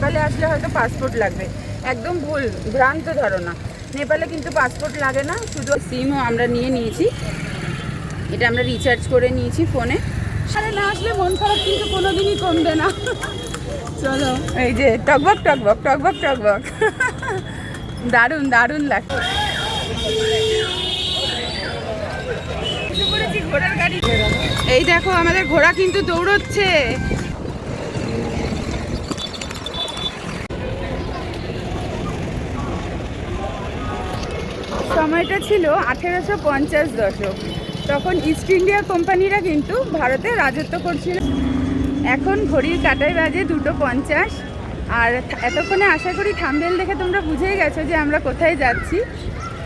নেপালে আসলে হয়তো পাসপোর্ট লাগবে, একদম ভুল, ভ্রান্ত ধারণা। নেপালে কিন্তু পাসপোর্ট লাগে না, শুধু সিমও আমরা নিয়ে নিয়েছি, এটা আমরা রিচার্জ করে নিয়েছি ফোনে। আরে না আসলে মন খারাপ কিন্তু কোনোদিনই কমবে না। চলো, এই যে টকবক টকবক টকবক টকবক, দারুণ দারুণ লাগছে। ঘোড়ার গাড়ি, এই দেখো আমাদের ঘোড়া কিন্তু দৌড়চ্ছে। সময়টা ছিল 1850 দশক, তখন ইস্ট ইন্ডিয়া কোম্পানিরা কিন্তু ভারতে রাজত্ব করছিল। এখন ঘড়ির কাঁটায় বাজে 2:50, আর এতক্ষণে আশা করি থাম্বনেল দেখে তোমরা বুঝেই গেছো যে আমরা কোথায় যাচ্ছি।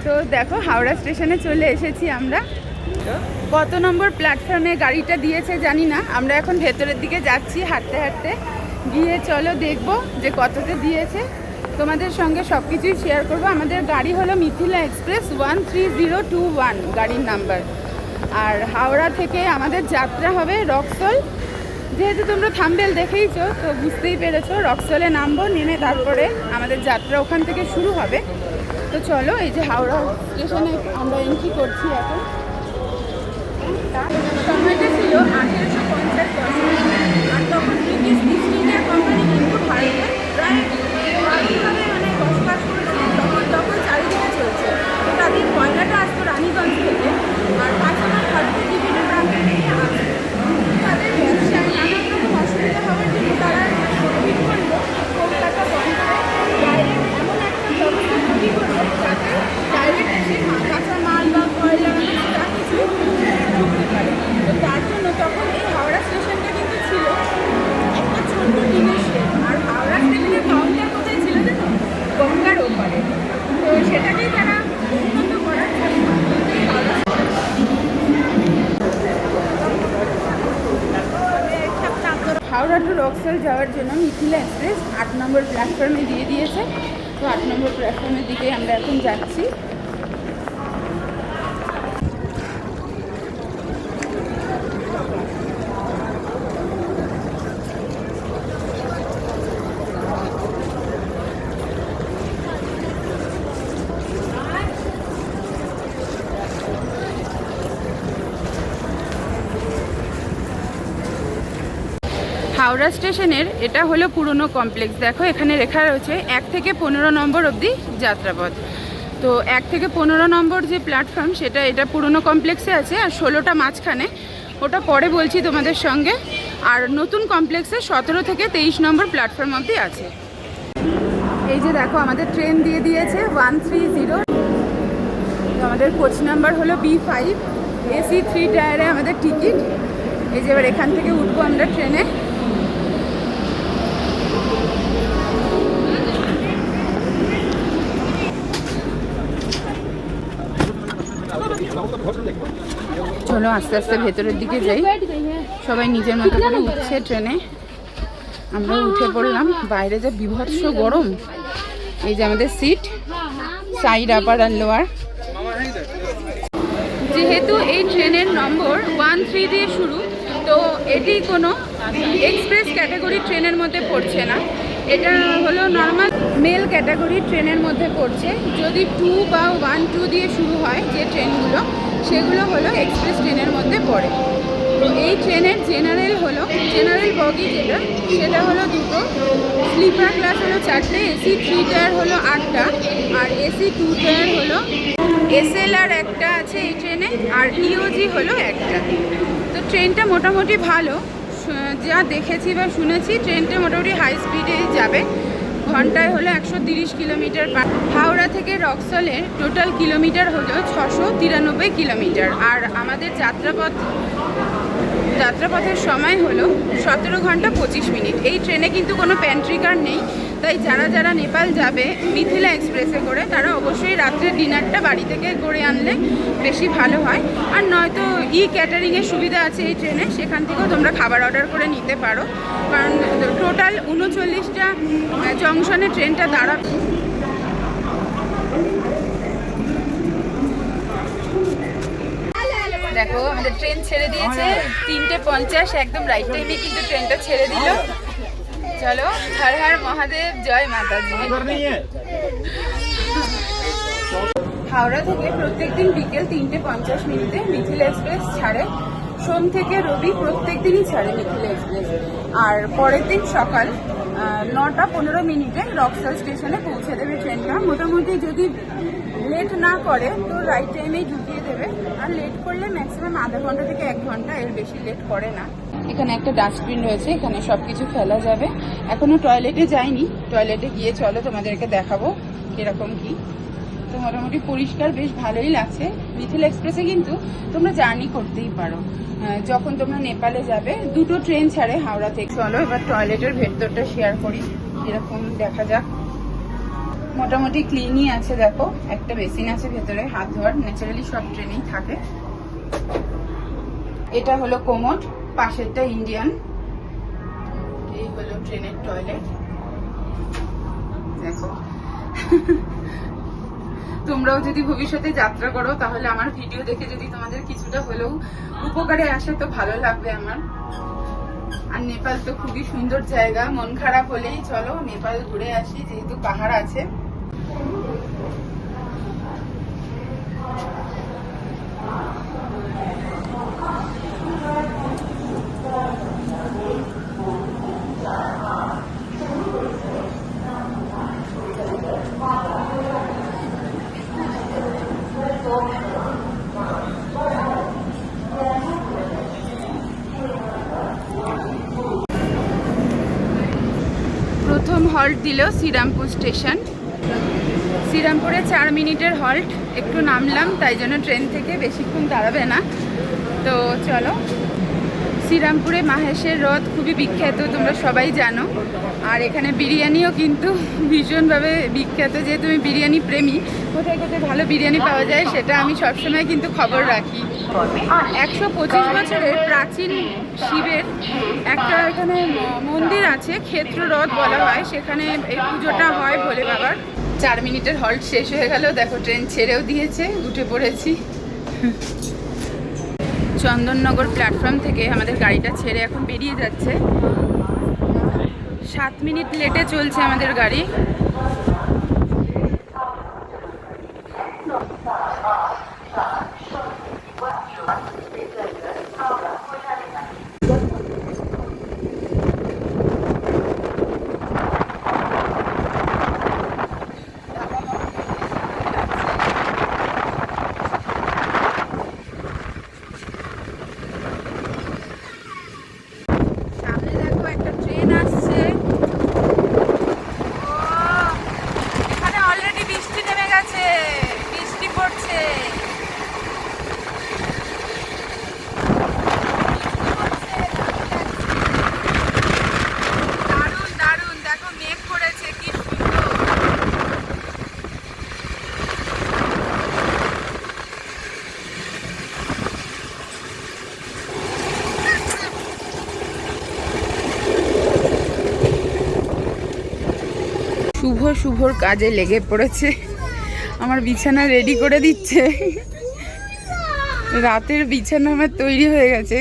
তো দেখো হাওড়া স্টেশনে চলে এসেছি আমরা। কত নম্বর প্ল্যাটফর্মে গাড়িটা দিয়েছে জানি না, আমরা এখন ভেতরের দিকে যাচ্ছি হাঁটতে হাঁটতে, গিয়ে চলো দেখবো যে কততে দিয়েছে। তোমাদের সঙ্গে সব কিছুই শেয়ার করবো। আমাদের গাড়ি হলো মিথিলা এক্সপ্রেস 13021 গাড়ির নাম্বার। আর হাওড়া থেকে আমাদের যাত্রা হবে রক্সল। যেহেতু তোমরা থাম্বনেল দেখেইছো তো বুঝতেই পেরেছো, রক্সলে নামবো, নেমে তারপরে আমাদের যাত্রা ওখান থেকে শুরু হবে। তো চলো, এই যে হাওড়া স্টেশনে আমরা এন্ট্রি করছি এখন। সময়টা ছিল 1850 দশক, আর তখন ব্রিটিশ ইস্ট ইন্ডিয়া কোম্পানি কিন্তু ভারতে প্রায় ভালোভাবে বসবাস করেছিল। তখন চারিদিকে চলছে, তো তাদের কয়লাটা আসতো রানীগঞ্জ থেকে, আর কাঁচামাল ভারতের বিভিন্ন প্রান্ত থেকে আসতো। তাদের ব্যবসায় নানান রকম অসুবিধা হওয়ার জন্য তারা ঠিক করলো কলকাতা বন্ধ করে ডাইরেক্ট এমন একটা ব্যবস্থা তৈরি করলো যাতে ডাইরেক্ট এসে কাঁচামাল বা কয়লা যা কিছু ঢুকতে পারে। তো তার জন্য তখন এই হাওড়া স্টেশনটা কিন্তু ছিল একটা ছোট্ট টিনের শেড। আর হাওড়া স্টেশনের কাউন্টার কোথায় ছিল জানো? গঙ্গার ওপারে। তো সেটাকেই তারা উন্নত করার জন্য হাওড়া টু রক্সল যাওয়ার জন্য মিথিলা এক্সপ্রেস 8 নম্বর প্ল্যাটফর্মে দিয়ে দিয়েছে। তো 8 নম্বর প্ল্যাটফর্মের দিকে আমরা এখন যাচ্ছি। হাওড়া স্টেশনের এটা হলো পুরনো কমপ্লেক্স। দেখো এখানে লেখা রয়েছে 1 থেকে 15 নম্বর অবধি যাত্রাপথ। তো 1 থেকে 15 নম্বর যে প্ল্যাটফর্ম এটা পুরনো কমপ্লেক্সে আছে, আর 16টা মাঝখানে, ওটা পরে বলছি তোমাদের সঙ্গে। আর নতুন কমপ্লেক্সে 17 থেকে 23 নম্বর প্ল্যাটফর্ম অবধি আছে। এই যে দেখো আমাদের ট্রেন দিয়ে দিয়েছে 130। তো আমাদের কোচ নাম্বার হলো B5, AC 3 টায়ারে আমাদের টিকিট। এই যে এবার এখান থেকে উঠবো আমরা ট্রেনে। চলো আস্তে আস্তে ভেতরের দিকে যাই। সবাই নিজের মতো করে উঠছে ট্রেনে, আমরা উঠে পড়লাম। বাইরে যে বিভৎস গরম। এই যে আমাদের সিট, সাইড আপার আর লোয়ার। যেহেতু এই ট্রেনের নম্বর 13 দিয়ে শুরু, তো এটি কোনো এক্সপ্রেস ক্যাটাগরি ট্রেনের মধ্যে পড়ছে না। এটা হলো নর্মাল মেল ক্যাটাগরি ট্রেনের মধ্যে পড়ছে। যদি 2 বা 1-2 দিয়ে শুরু হয় যে ট্রেনগুলো, সেগুলো হলো এক্সপ্রেস ট্রেনের মধ্যে পড়ে। তো এই ট্রেনের জেনারেল বগি সেটা হলো 2টো, স্লিপার ক্লাস হলো 4টে, AC 3 টায়ার হলো 8টা, আর AC 2 টায়ার হলো SLR একটা আছে এই ট্রেনে, আর EOG হলো একটা। তো ট্রেনটা মোটামুটি ভালো, যা দেখেছি বা শুনেছি ট্রেনটা মোটামুটি হাই স্পিডে যাবে। ঘন্টায় হলো 130 কিলোমিটার। হাওড়া থেকে রক্সলের টোটাল কিলোমিটার হলো 693 কিলোমিটার। আর আমাদের যাত্রাপথের সময় হলো 17 ঘন্টা 25 মিনিট। এই ট্রেনে কিন্তু কোনো প্যান্ট্রি কার নেই, তাই যারা নেপাল যাবে মিথিলা এক্সপ্রেসে করে তারা অবশ্যই রাত্রের ডিনারটা বাড়ি থেকে করে আনলে বেশি ভালো হয়। আর নয়তো ক্যাটারিংয়ের সুবিধা আছে এই ট্রেনে, সেখান থেকেও তোমরা খাবার অর্ডার করে নিতে পারো। কারণ টোটাল 39টা জংশনে ট্রেনটা দাঁড়াবে। দেখো আমাদের ট্রেন ছেড়ে দিয়েছে 3:50, একদম রাইট টাইমে কিন্তু ট্রেনটা ছেড়ে দিল। চলো, হর হর মহাদেব, জয় মাতাজি। হাওড়া থেকে প্রত্যেকদিন বিকেল 3:50 মিথিলা এক্সপ্রেস ছাড়ে। সোম থেকে রবি প্রত্যেকদিনই ছাড়ে মিথিলা এক্সপ্রেস। আর পরের দিন সকাল 9:15 রকস্টার স্টেশনে পৌঁছে দেবে ট্রেনটা। মোটামুটি যদি লেট না করে তো রাইট টাইমেই ঢুকিয়ে দেবে, আর লেট করলে ম্যাক্সিমাম আধা ঘন্টা থেকে 1 ঘন্টা, এর বেশি লেট করে না। এখানে একটা ডাস্টবিন রয়েছে, এখানে সবকিছু ফেলা যাবে। এখনো টয়লেটে যাইনি, টয়লেটে গিয়ে চলো তোমাদেরকে দেখাবো কিরকম কি। তো মোটামুটি পরিষ্কার, বেশ ভালোই লাগছে। মিথিলা এক্সপ্রেসে কিন্তু তোমরা জার্নি করতেই পারো যখন তোমরা নেপালে যাবে। 2টো ট্রেন ছাড়ে হাওড়া থেকে। চলো এবার টয়লেটের ভেতরটা শেয়ার করি, এরকম দেখা যাক। মোটামুটি ক্লিনই আছে, দেখো একটা বেসিন আছে ভেতরে হাত ধোয়ার, ন্যাচারালি সব ট্রেনেই থাকে। এটা হলো কোমোড, পাশেরটা ইন্ডিয়ান। এই হলো ট্রেনের টয়লেট, দেখো। তোমরাও যদি ভবিষ্যতে যাত্রা করো তাহলে আমার ভিডিও দেখে যদি তোমাদের কিছুটা হলেও উপকারে আসে তো ভালো লাগবে আমার। আর নেপাল তো খুবই সুন্দর জায়গা, মন খারাপ হলেই চলো নেপাল ঘুরে আসি, যেহেতু পাহাড় আছে। প্রথম হল্ট দিল শ্রীরামপুর স্টেশন। শ্রীরামপুরে 4 মিনিটের হল্ট, একটু নামলাম, তাই জন্য ট্রেন থেকে বেশিক্ষণ দাঁড়াবে না। তো চলো, শ্রীরামপুরে মাহেশের রথ খুবই বিখ্যাত, তোমরা সবাই জানো। আর এখানে বিরিয়ানিও কিন্তু ভীষণভাবে বিখ্যাত, যেহেতু আমি বিরিয়ানি প্রেমী। কোথায় কোথায় ভালো বিরিয়ানি পাওয়া যায় সেটা আমি সবসময় কিন্তু খবর রাখি। 125 বছরের প্রাচীন শিবের একটা এখানে মন্দির আছে, ক্ষেত্র রথ বলা হয়, সেখানে এই পুজোটা হয় ভোলে বাবার। 4 মিনিটের হল্ট শেষ হয়ে গেল, দেখো ট্রেন ছেড়েও দিয়েছে, উঠে পড়েছি। চন্দননগর প্ল্যাটফর্ম থেকে আমাদের গাড়িটা ছেড়ে এখন বেরিয়ে যাচ্ছে। 7 মিনিট লেটে চলছে আমাদের গাড়ি। শুভর কাজে লেগে পড়েছে, আমার বিছানা রেডি করে দিচ্ছে। রাতের বিছানা আমার তৈরি হয়ে গেছে।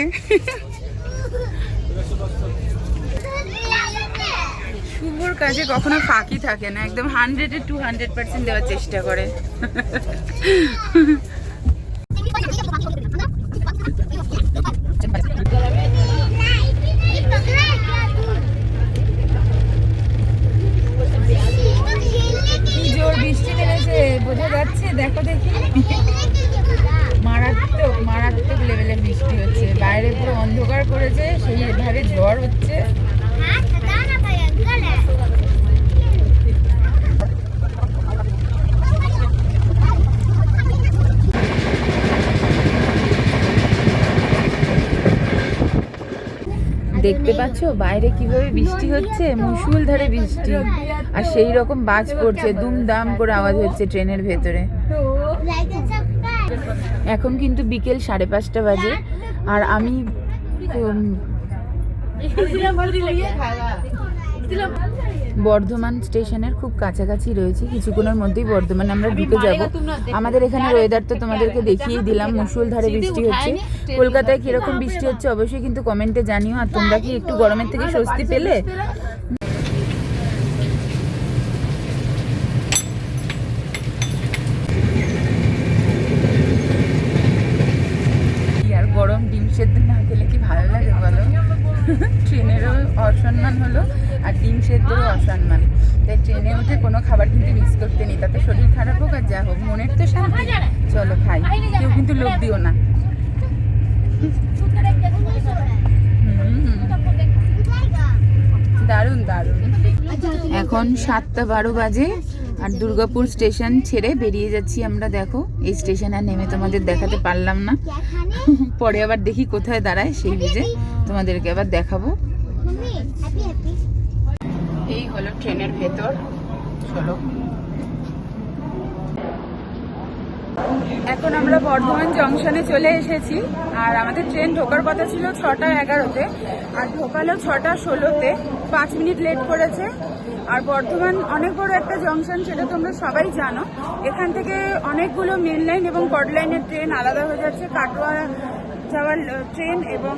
শুভর কাজে কখনো ফাঁকি থাকে না, একদম 100-এ 200% দেওয়ার চেষ্টা করে। বোঝা যাচ্ছে, দেখো দেখি, মারাত্মক লেভেলের বৃষ্টি হচ্ছে। বাইরে পুরো অন্ধকার করেছে, সেই ধারে ঝড় হচ্ছে। দেখতে পাচ্ছ বাইরে কিভাবে বৃষ্টি হচ্ছে, মুষলধারে বৃষ্টি, আর সেই রকম বাজ পড়ছে, দুমদাম করে আওয়াজ হচ্ছে ট্রেনের ভেতরে। এখন কিন্তু বিকেল 5:30 বাজে, আর আমি বর্ধমান স্টেশনের খুব কাছাকাছি রয়েছি, কিছুক্ষণের মধ্যেই বর্ধমানে আমরা ঢুকে যাব। আমাদের এখানে ওয়েদার তো তোমাদেরকে দেখিয়ে দিলাম, মুষলধারে বৃষ্টি হচ্ছে। কলকাতায় কিরকম বৃষ্টি হচ্ছে অবশ্যই কিন্তু কমেন্টে জানিও। আর তোমরা কি একটু গরমের থেকে স্বস্তি পেলে? অসম্মান। তাই ট্রেনে উঠে কোনো খাবার কিন্তু মিস করতে নেই, তাতে শরীর খারাপ হোক আর যা হোক, মনের তো শান্তি। চলো খাই, কেউ কিন্তু লোভ দিও না। দারুণ দারুণ। এখন 7:12 বাজে আর দুর্গাপুর স্টেশন ছেড়ে বেরিয়ে যাচ্ছি আমরা। দেখো এই স্টেশনে আর নেমে তোমাদের দেখাতে পারলাম না, পরে আবার দেখি কোথায় দাঁড়ায়, সেই বুঝে তোমাদেরকে আবার দেখাবো। এই হলো ট্রেনের ভেতর। চলো, এখন আমরা বর্ধমান জংশনে চলে এসেছি। আর আমাদের ট্রেন ঢোকার কথা ছিল 6:11-তে, আর ঢোকালো 6:16-তে, 5 মিনিট লেট করেছে। আর বর্ধমান অনেক বড় একটা জংশন, সেটা তোমরা সবাই জানো। এখান থেকে অনেকগুলো মেন লাইন এবং কড লাইনের ট্রেন আলাদা হয়ে যাচ্ছে। কাটোয়া যাওয়ার ট্রেন এবং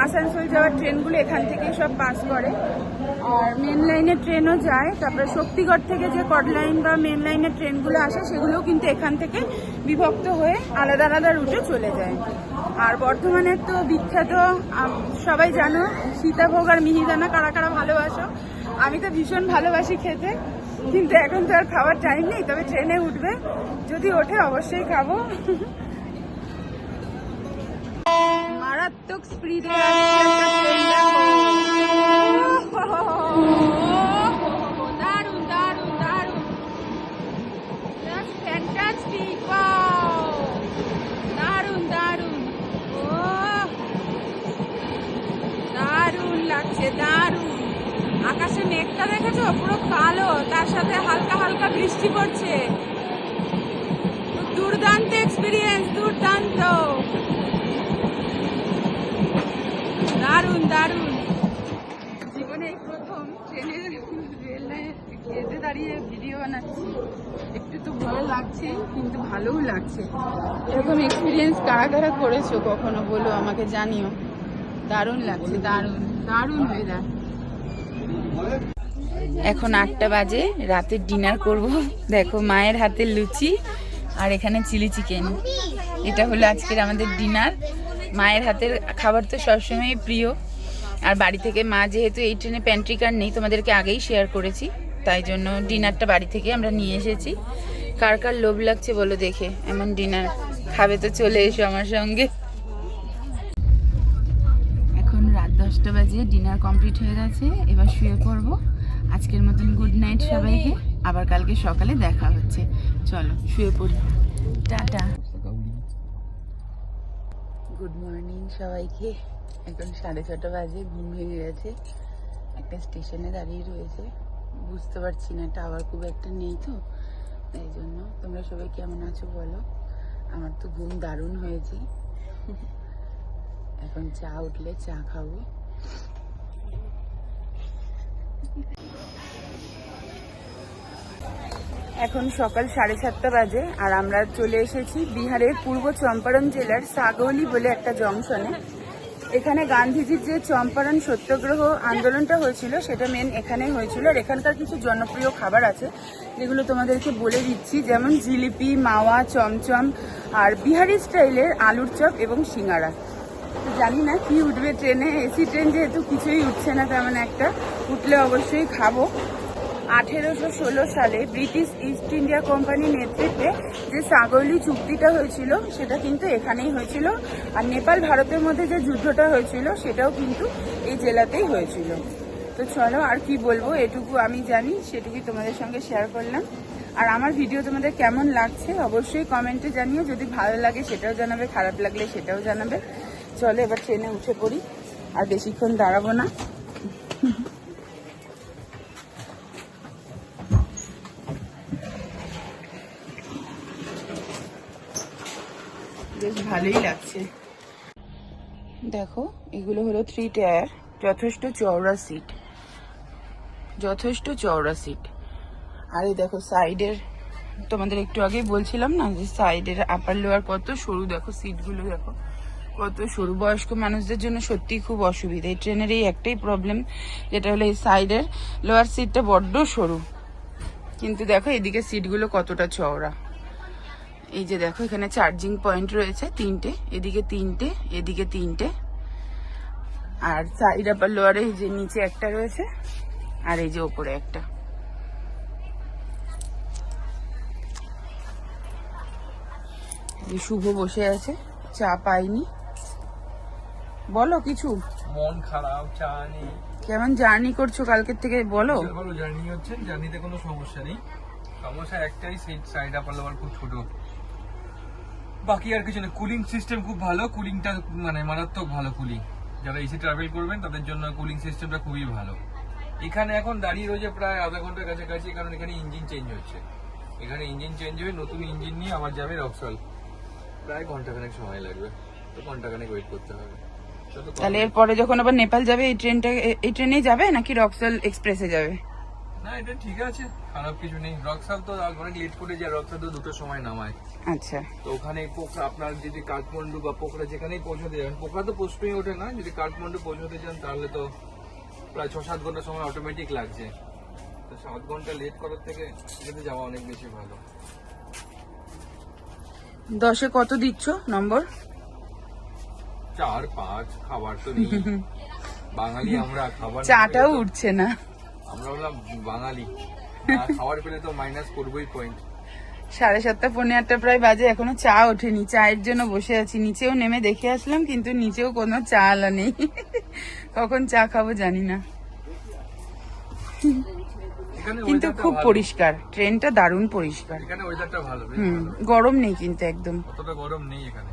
আসানসোল যাওয়ার ট্রেনগুলো এখান থেকে সব পাস করে। আর মেন লাইনের ট্রেনও যায়। তারপরে শক্তিগড় থেকে যে কড লাইন বা মেন লাইনের ট্রেনগুলো আসে, সেগুলোও কিন্তু এখান থেকে বিভক্ত হয়ে আলাদা আলাদা রুটে চলে যায়। আর বর্ধমানের তো বিখ্যাত, সবাই জানো, সীতাভোগ আর মিহিদানা কারা কারা ভালোবাসো। আমি তো ভীষণ ভালোবাসি খেতে, কিন্তু এখন তো আর খাওয়ার টাইম নেই। তবে ট্রেনে উঠবে, যদি ওঠে অবশ্যই খাবো। মারাত্মক স্পিডে দারুণ দারুণ দারুণ, ফ্যান্টাস্টিক, দারুণ দারুণ, ও দারুণ লাগছে, দারুণ। আকাশে মেঘটা দেখেছো, পুরো কালো, তার সাথে হালকা হালকা বৃষ্টি পড়ছে। দুর্দান্ত এক্সপিরিয়েন্স, দুর্দান্ত, দারুণ দারুণ। জীবনে এই প্রথম ট্রেনের রেল লাইনে দাঁড়িয়ে ভিডিও বানাচ্ছি। একটু তো ভয় লাগছে, কিন্তু ভালোও লাগছে। এরকম এক্সপিরিয়েন্স কারা কারা করেছো কখনো বলো, আমাকে জানিও। দারুণ লাগছে, দারুণ দারুণ ওয়েদার। এখন 8টা বাজে, রাতের ডিনার করব। দেখো মায়ের হাতের লুচি আর এখানে চিলি চিকেন, এটা হলো আজকের আমাদের ডিনার। মায়ের হাতের খাবার তো সবসময় প্রিয়। আর বাড়ি থেকে মা, যেহেতু এই ট্রেনে প্যান্ট্রি কার নেই, তোমাদেরকে আগেই শেয়ার করেছি, তাই জন্য ডিনারটা বাড়ি থেকে আমরা নিয়ে এসেছি। কার কার লোভ লাগছে বলো দেখে, এমন ডিনার খাবে তো চলে এসো আমার সঙ্গে। এখন রাত 10টা বাজে, ডিনার কমপ্লিট হয়ে গেছে, এবার শুয়ে পড়বো। আজকের মতন গুড নাইট সবাইকে, আবার কালকে সকালে দেখা হচ্ছে। চলো শুয়ে পড়ি, টাটা। গুড মর্নিং সবাইকে। এখন 6:30 বাজে, ঘুম ভেঙে গেছে। একটা স্টেশনে দাঁড়িয়ে রয়েছে, বুঝতে পারছি না, টাওয়ার খুব একটা নেই তো, তাই জন্য। তোমরা সবাই কেমন আছো বলো? আমার তো ঘুম দারুণ হয়েছে। এখন চা উঠলে চা খাবো। এখন সকাল 7:30 বাজে, আর আমরা চলে এসেছি বিহারের পূর্ব চম্পারণ জেলার সাগৌলি বলে একটা জংশনে। এখানে গান্ধীজির যে চম্পারণ সত্যাগ্রহ আন্দোলনটা হয়েছিল, সেটা মেন এখানেই হয়েছিল। আর এখানকার কিছু জনপ্রিয় খাবার আছে, যেগুলো তোমাদেরকে বলে দিচ্ছি, যেমন জিলিপি, মাওয়া, চমচম, আর বিহারি স্টাইলের আলুর চপ এবং সিঙ্গারা। জানি না কি উঠবে ট্রেনে, এসি ট্রেন যেহেতু কিছুই উঠছে না তেমন একটা, উঠলে অবশ্যই খাবো। 1816 সালে ব্রিটিশ ইস্ট ইন্ডিয়া কোম্পানির নেতৃত্বে যে সাগৌলি চুক্তিটা হয়েছিল, সেটা কিন্তু এখানেই হয়েছিল। আর নেপাল ভারতের মধ্যে যে যুদ্ধটা হয়েছিল, সেটাও কিন্তু এই জেলাতেই হয়েছিল। তো চলো, আর কি বলবো, এটুকু আমি জানি, সেটুকুই তোমাদের সঙ্গে শেয়ার করলাম। আর আমার ভিডিও তোমাদের কেমন লাগছে অবশ্যই কমেন্টে জানিও। যদি ভালো লাগে সেটাও জানাবে, খারাপ লাগলে সেটাও জানাবে। চলো এবার ট্রেনে উঠে পড়ি, আর বেশিক্ষণ দাঁড়াবো না। বেশ ভালোই লাগছে। দেখো এগুলো হলো 3 টায়ার, যথেষ্ট চওড়া সিট, যথেষ্ট চওড়া সিট। আর এই দেখো সাইডের, তোমাদের একটু আগে বলছিলাম না যে সাইডের আপার লোয়ার কত সরু, দেখো সিটগুলো দেখো কত সরু। বয়স্ক মানুষদের জন্য সত্যি খুব অসুবিধা। এই ট্রেনের এই একটাই প্রবলেম, যেটা হলো এই সাইডের লোয়ার সিটটা বড্ড সরু। কিন্তু দেখো এদিকে সিটগুলো কতটা চওড়া। এই যে দেখো এখানে চার্জিং পয়েন্ট রয়েছে 3টে, এদিকে 3টে, এদিকে 3টে। আর সাইড আপার লোয়ারে যে নিচে একটা রয়েছে, আর এই যে ওপরে একটা। শুভ বসে আছে, চা পাইনি। বলো কিছু। মন খারাপ, চা নেই। কেমন জার্নি করছো কালকের থেকে বলো। ভালো জার্নি হচ্ছে, জার্নিতে কোনো সমস্যা নেই। সমস্যা একটাই, সিট সাইড আপ আলো খুব ছোট, বাকি আর কিছু না। কুলিং সিস্টেম খুব ভালো, কুলিংটা মানে মারাত্মক ভালো কুলিং। যারা এসি ট্রাভেল করবেন তাদের জন্য কুলিং সিস্টেমটা খুবই ভালো। এখানে এখন দাঁড়িয়ে রয়েছে প্রায় আধা ঘন্টার কাছাকাছি, কারণ এখানে ইঞ্জিন চেঞ্জ হচ্ছে। এখানে ইঞ্জিন চেঞ্জ হয়ে নতুন ইঞ্জিন নিয়ে আবার যাবে রক্সল। প্রায় ঘন্টাখানেক সময় লাগবে, তো ঘন্টাখানেক ওয়েট করতে হবে। তাহলে এরপরে যখন আবার নেপাল যাবে এই ট্রেনেই যাবে নাকি রক্সল এক্সপ্রেসে যাবে? না, এটা ঠিক আছে, খারাপ কিছু নেই। রক্সল তো অনেক লেট করে যায়, রক্সল তো দুটোর সময় নামায়। আচ্ছা, তো ওখানে আপনার যদি কাঠমান্ডু বা পোখরা যেখানেই পৌঁছাতে যাবেন, পোখরা তো পোস্টই ওঠে না, যদি কাঠমান্ডু পৌঁছাতে চান তাহলে তো প্রায় 6-7 ঘন্টা সময় অটোমেটিক লাগছে। তো 7 ঘন্টা লেট করার থেকে যেতে যাওয়া অনেক বেশি ভালো। 10-এ কত দিচ্ছ নম্বর? 4-5। খাবার তো নেই, বাঙালি আমরা, খাবার চাটাও উঠছে না। আমরা হলাম বাঙালি, খাবার পেলে তো মাইনাস করবোই পয়েন্ট। 7:30 পৌনে 8টা প্রায় বাজে, এখনো চা ওঠেনি। চায়ের জন্য বসে আছি। নিচেও নেমে দেখে আসলাম, কিন্তু নিচেও কোনো চা আলা নেই। কখন চা খাবো জানি না। কিন্তু খুব পরিষ্কার, ট্রেনটা দারুণ পরিষ্কার। এখানে ওয়েদারটা ভালো, গরম নেই কিন্তু একদম। অতটা গরম নেই এখানে।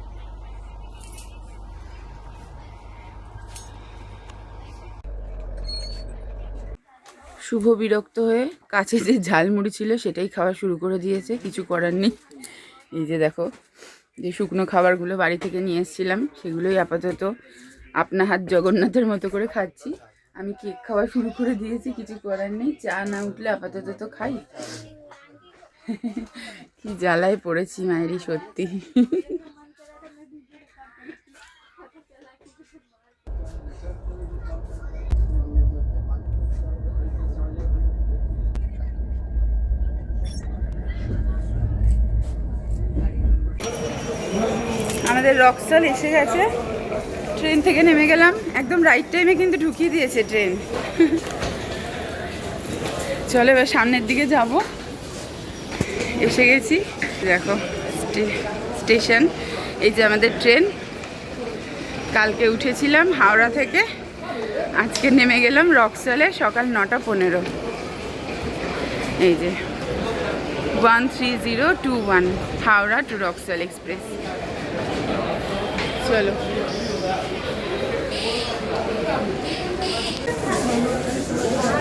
শুভ বিরক্ত হয়ে কাছে যে ঝালমুড়ি ছিল সেটাই খাওয়া শুরু করে দিয়েছে, কিছু করার নেই। এই যে দেখো, যে শুকনো খাবারগুলো বাড়ি থেকে নিয়ে এসেছিলাম সেগুলোই আপাতত আপনা হাত জগন্নাথের মতো করে খাচ্ছি। আমি কেক খাওয়া শুরু করে দিয়েছি, কিছু করার নেই। চা না উঠলে আপাতত তো খাই। কি জ্বালায় পড়েছি মায়েরই, সত্যি। আমাদের রক্সল এসে গেছে, ট্রেন থেকে নেমে গেলাম। একদম রাইট টাইমে কিন্তু ঢুকিয়ে দিয়েছে ট্রেন। চলো এবার সামনের দিকে যাব। এসে গেছি, দেখো স্টেশন। এই যে আমাদের ট্রেন, কালকে উঠেছিলাম হাওড়া থেকে, আজকে নেমে গেলাম রক্সলে সকাল 9:15। এই যে 13021 হাওড়া টু রক্সল এক্সপ্রেস। চলো,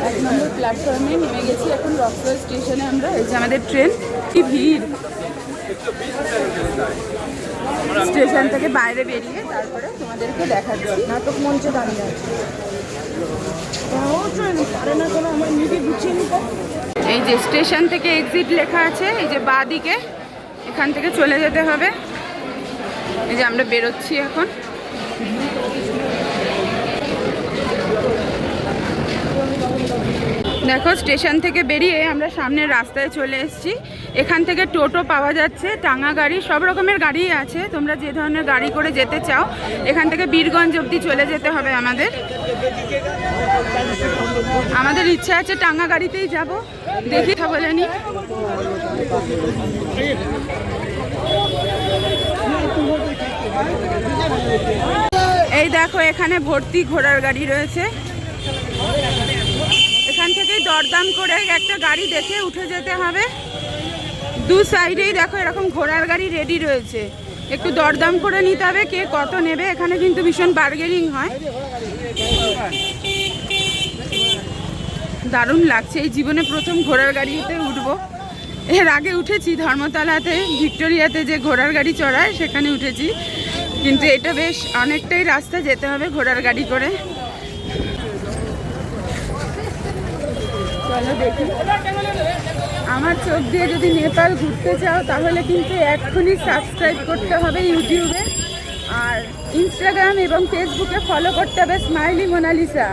এক নম্বর প্ল্যাটফর্মে নেমে গেছি এখন রক্সল স্টেশনে আমরা। এই যে আমাদের ট্রেন, কি ভিড়। স্টেশন থেকে বাইরে বেরিয়ে তারপরে তোমাদেরকে দেখাচ্ছি। নাটক মঞ্চে দাঁড়িয়ে আছে। এই যে স্টেশন থেকে এক্সিট লেখা আছে, এই যে বাঁ দিকে, এখান থেকে চলে যেতে হবে। এই যে আমরা বেরোচ্ছি এখন। দেখো, স্টেশন থেকে বেরিয়ে আমরা সামনের রাস্তায় চলে এসেছি। এখান থেকে টোটো পাওয়া যাচ্ছে, টাঙা গাড়ি, সব রকমের গাড়ি আছে। তোমরা যে ধরনের গাড়ি করে যেতে চাও, এখান থেকে বীরগঞ্জ অবধি চলে যেতে হবে আমাদের। আমাদের ইচ্ছা আছে টাঙা গাড়িতেই যাব, দেখি কথা বলে নি। এই দেখো, এখানে ভর্তি ঘোড়ার গাড়ি রয়েছে। এখান থেকে দরদাম করে একটা গাড়ি দেখে উঠে যেতে হবে। দু সাইডেই দেখো এরকম ঘোড়ার গাড়ি রেডি রয়েছে, একটু দরদাম করে নিতে হবে কে কত নেবে। এখানে কিন্তু ভীষণ বার্গেনিং হয়, দারুণ লাগছে। এই জীবনে প্রথম ঘোড়ার গাড়িতে উঠবো। এর আগে উঠেছি ধর্মতলাতে, ভিক্টোরিয়াতে যে ঘোড়ার গাড়ি চড়ায় সেখানে উঠেছি, কিন্তু এটা বেশ অনেকটাই রাস্তা যেতে হবে ঘোড়ার গাড়ি করে। চলো দেখি। আমার চোখ দিয়ে যদি নেপাল ঘুরতে চাও তাহলে কিন্তু এক্ষুনি সাবস্ক্রাইব করতে হবে ইউটিউবে, আর ইনস্টাগ্রাম এবং ফেসবুকে ফলো করতে হবে স্মাইলি মোনালিসা।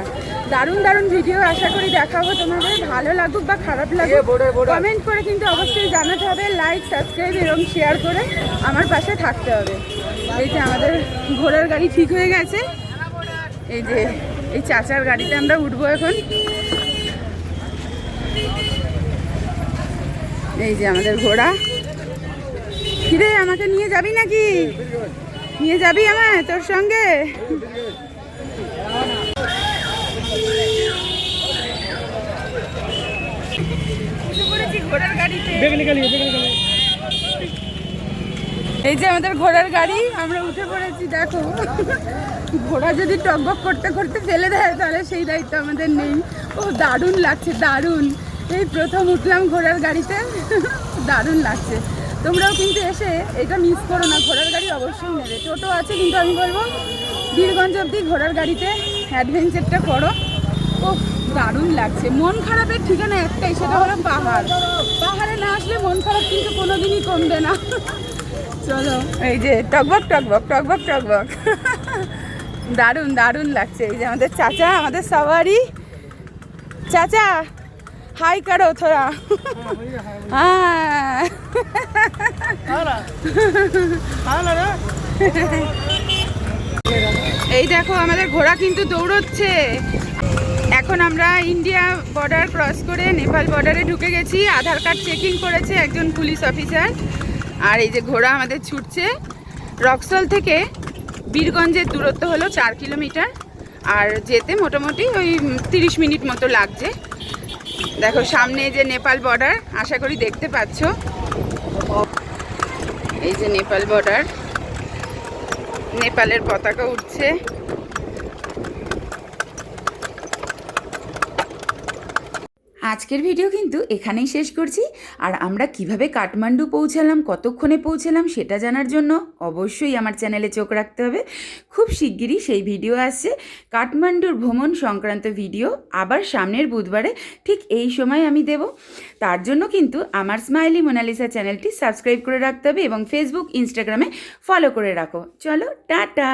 দারুণ দারুণ ভিডিও আশা করি দেখাবো তোমাদের। ভালো লাগুক বা খারাপ লাগুক কমেন্ট করে কিন্তু অবশ্যই জানাতে হবে। লাইক, সাবস্ক্রাইব এবং শেয়ার করে আমার পাশে থাকতে হবে। এই যে আমাদের ঘোড়ার গাড়ি ঠিক হয়ে গেছে। এই যে এই চাচার গাড়িতে আমরা উঠবো এখন। এই যে আমাদের ঘোড়া। কিরে আমাকে নিয়ে যাবি নাকি? নিয়ে যাবি আমায় তোর সঙ্গে? ঘোড়ার গাড়িতে এই যে আমাদের ঘোড়ার গাড়ি, আমরা উঠে পড়েছি। দেখো ঘোড়া যদি টকবক করতে করতে ফেলে দেয় তাহলে সেই দায়িত্ব আমাদের নেই। ও দারুণ লাগছে, দারুণ। এই প্রথম উঠলাম ঘোড়ার গাড়িতে, দারুণ লাগছে। তোমরাও কিন্তু এসে এটা মিস করো না, ঘোড়ার গাড়ি অবশ্যই নেবে। টোটো আছে কিন্তু আমি বলবো বীরগঞ্জ অবধি ঘোড়ার গাড়িতে অ্যাডভেঞ্চারটা করো। ও দারুণ লাগছে। মন খারাপের ঠিকানা একটাই, সেটা হলো পাহাড়। পাহাড়ে না আসলে মন খারাপ কিন্তু কোনোদিনই কমবে না। চলো, এই যে টকবক টকবক টকবক টকবক, দারুণ দারুণ লাগছে। এই যে আমাদের চাচা, আমাদের সওয়ারি চাচা, হাই করো থোড়া। হ্যাঁ এই দেখো আমাদের ঘোড়া কিন্তু দৌড়চ্ছে। এখন আমরা ইন্ডিয়া বর্ডার ক্রস করে নেপাল বর্ডারে ঢুকে গেছি। আধার কার্ড চেকিং করেছে একজন পুলিশ অফিসার। আর এই যে ঘোড়া আমাদের ছুটছে। রক্সল থেকে বীরগঞ্জের দূরত্ব হলো 4 কিলোমিটার, আর যেতে মোটামুটি ওই 30 মিনিট মতো লাগছে। দেখো সামনে যে নেপাল বর্ডার, আশা করি দেখতে পাচ্ছ। এই যে নেপাল বর্ডার, নেপালের পতাকা উঠছে। আজকের ভিডিও কিন্তু এখানেই শেষ করছি। আর আমরা কিভাবে কাঠমান্ডু পৌঁছালাম, কতক্ষণে পৌঁছালাম সেটা জানার জন্য অবশ্যই আমার চ্যানেলে চোখ রাখতে হবে। খুব শিগগিরই সেই ভিডিও আসছে, কাঠমান্ডুর ভ্রমণ সংক্রান্ত ভিডিও। আবার সামনের বুধবারে ঠিক এই সময় আমি দেব। তার জন্য কিন্তু আমার স্মাইলি মোনালিসা চ্যানেলটি সাবস্ক্রাইব করে রাখতে হবে এবং ফেসবুক ইনস্টাগ্রামে ফলো করে রাখো। চলো টাটা।